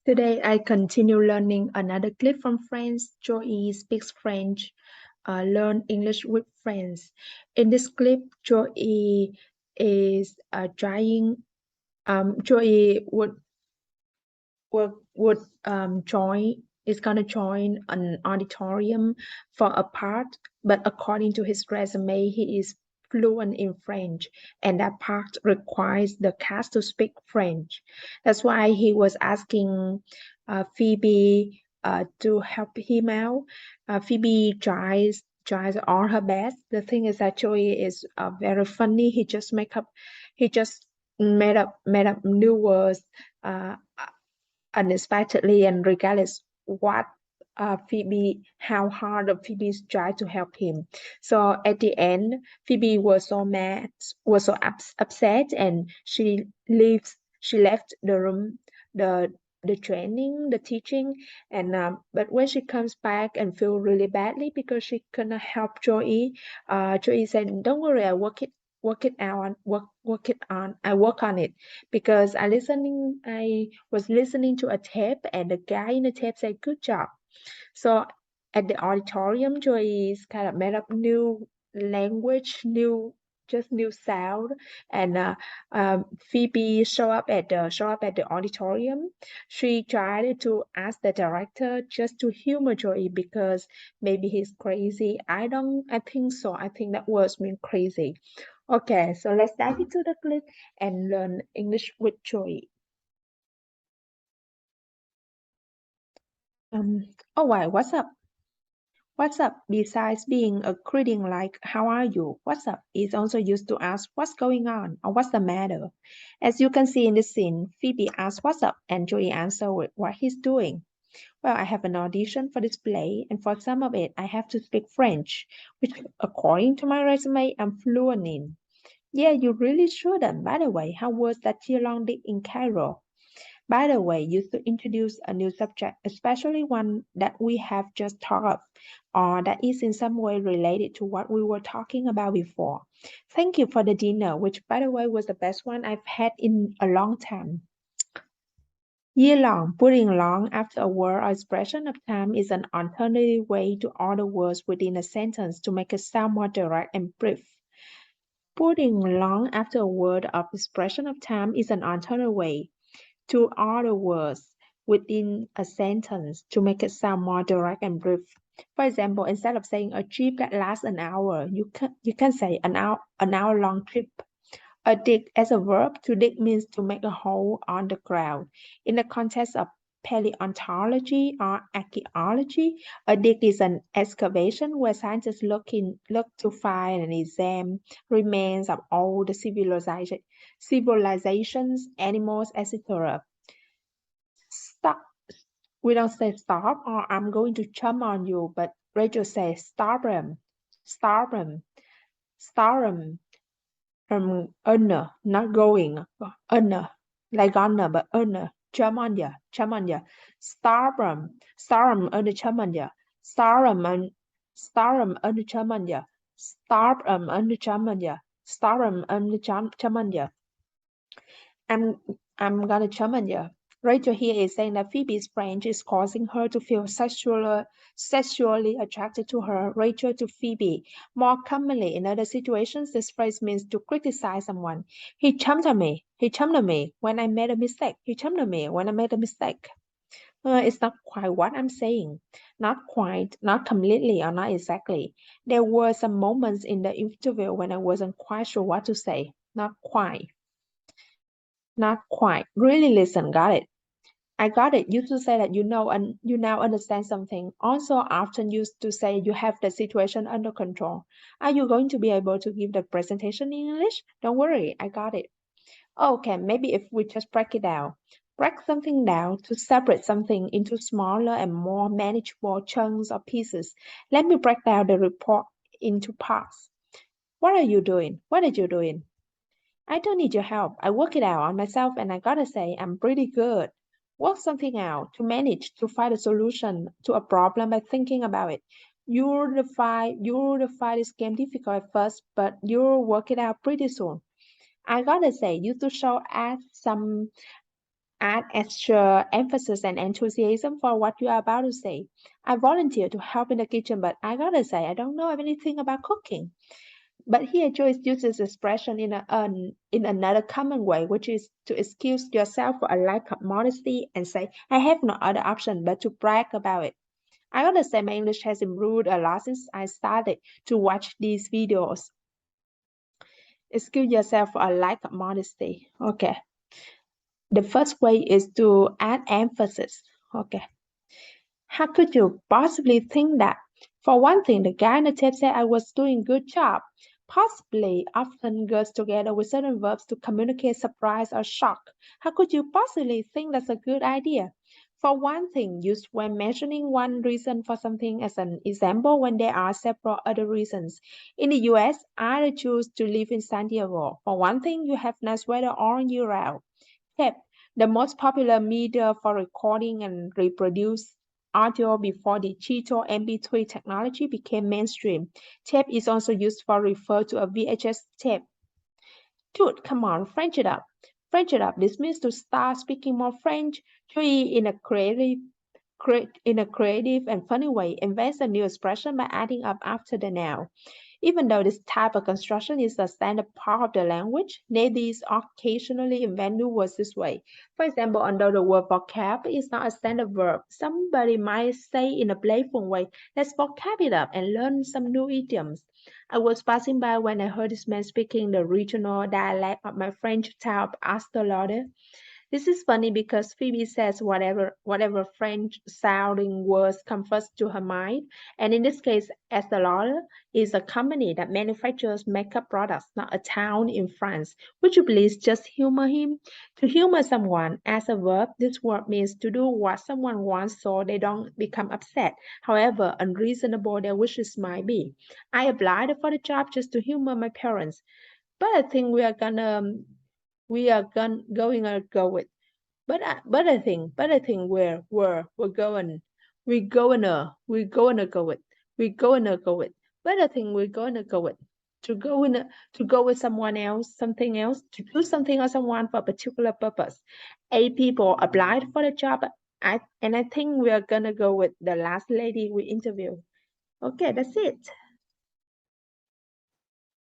Today, I continue learning another clip from friends. Joey speaks French. Learn English with friends. In this clip, Joey is trying. Joey would join. Is gonna join an auditorium for a part, but according to his resume, he is fluent in French, and that part requires the cast to speak French. That's why he was asking Phoebe to help him out. Phoebe tries all her best. The thing is that Joey is very funny. He just made up new words uh, unexpectedly, and regardless what how hard Phoebe tried to help him. So at the end, Phoebe was so mad, was so upset, and she left the room, the the training, the teaching, and but when she comes back and feel really badly because she couldn't help Joey, Joey said, "Don't worry, work it out, work it on. I work on it because I was listening to a tape, and the guy in the tape said, 'Good job.'" So at the auditorium, Joyce kind of made up new language, new sound, and Phoebe show up at the auditorium. She tried to ask the director just to humor Joey because maybe he's crazy. I think so. I think that was mean crazy. Okay, so let's dive into the clip and learn English with Joey. Oh, why? What's up? What's up? Besides being a greeting like "How are you?" What's up is also used to ask what's going on or what's the matter. As you can see in this scene, Phoebe asks what's up and Joey answers with what he's doing. Well, I have an audition for this play, and for some of it, I have to speak French, which, according to my resume, I'm fluent in. Yeah, you really shouldn't. By the way, how was that year-long day in Cairo? By the way, you should introduce a new subject, especially one that we have just thought of, or that is in some way related to what we were talking about before. Thank you for the dinner, which, by the way, was the best one I've had in a long time. Year long, putting long after a word or expression of time is an alternative way to order words within a sentence to make it sound more direct and brief. Putting long after a word or expression of time is an alternative way to order words within a sentence to make it sound more direct and brief. For example, instead of saying a trip that lasts an hour, you can say an hour long trip. A dig as a verb to dig means to make a hole on the ground. In the context of paleontology or archaeology, a dig is an excavation where scientists look to find and examine remains of all the civilizations, animals, etc. Stop. We don't say stop or I'm going to jump on you, but Rachel says stop them, stop them, stop them. Not going, like gonna, but jump on ya, stop them, jump on ya, stop them, jump on ya, stop them, jump on ya, stop them, jump on ya. I'm I'm gonna jump on you. Rachel here is saying that Phoebe's French is causing her to feel sexually attracted to her. Rachel to Phoebe. More commonly, in other situations, this phrase means to criticize someone. He jumped on me. He jumped on me when I made a mistake. He jumped on me when I made a mistake. It's not quite what I'm saying. Not quite, not completely, or not exactly. There were some moments in the interview when I wasn't quite sure what to say. Not quite. Not quite. Really listen, got it. I got it. Used to say that you know and you now understand something. Also often used to say you have the situation under control. Are you going to be able to give the presentation in English? Don't worry, I got it. Okay, maybe if we just break it down. Break something down to separate something into smaller and more manageable chunks or pieces. Let me break down the report into parts. What are you doing? What are you doing? I don't need your help. I work it out on myself, and I gotta say, I'm pretty good. Work something out to manage to find a solution to a problem by thinking about it. You'll find this game difficult at first, but you'll work it out pretty soon. I gotta say, you to show Add extra emphasis and enthusiasm for what you are about to say. I volunteer to help in the kitchen, but I gotta say, I don't know anything about cooking. But here Joyce uses expression in another common way, which is to excuse yourself for a lack of modesty and say, I have no other option but to brag about it. I gotta say my English has improved a lot since I started to watch these videos. Excuse yourself for a lack of modesty. Okay. The first way is to add emphasis. Okay. How could you possibly think that? For one thing, the guy in the tape said I was doing a good job. Possibly often goes together with certain verbs to communicate surprise or shock. How could you possibly think that's a good idea? For one thing, used when mentioning one reason for something as an example when there are several other reasons. In the US, I choose to live in San Diego. For one thing, you have nice weather all year round. Tape, the most popular media for recording and reproduce audio before the digital MP3 technology became mainstream. Tape is also used for refer to a VHS tape. Dude, come on, French it up. French it up. This means to start speaking more French. Three, in a creative and funny way, invents a new expression by adding up after the noun. Even though this type of construction is a standard part of the language, natives occasionally invent new words this way. For example, although the word vocab is not a standard verb, somebody might say in a playful way, let's vocab it up and learn some new idioms. I was passing by when I heard this man speaking the regional dialect of my French town of Astrolade. This is funny because Phoebe says whatever French sounding words come first to her mind. And in this case, Estée Lauder is a company that manufactures makeup products, not a town in France. Would you please just humor him? To humor someone as a verb, this word means to do what someone wants so they don't become upset, however unreasonable their wishes might be. I applied for the job just to humor my parents, but I think going to go with. But I think we're gonna go with. We're gonna go with. But I think we're gonna go with. To go with someone else, something else, to do something or someone for a particular purpose. 8 people applied for the job. I think we are gonna go with the last lady we interviewed. Okay, that's it.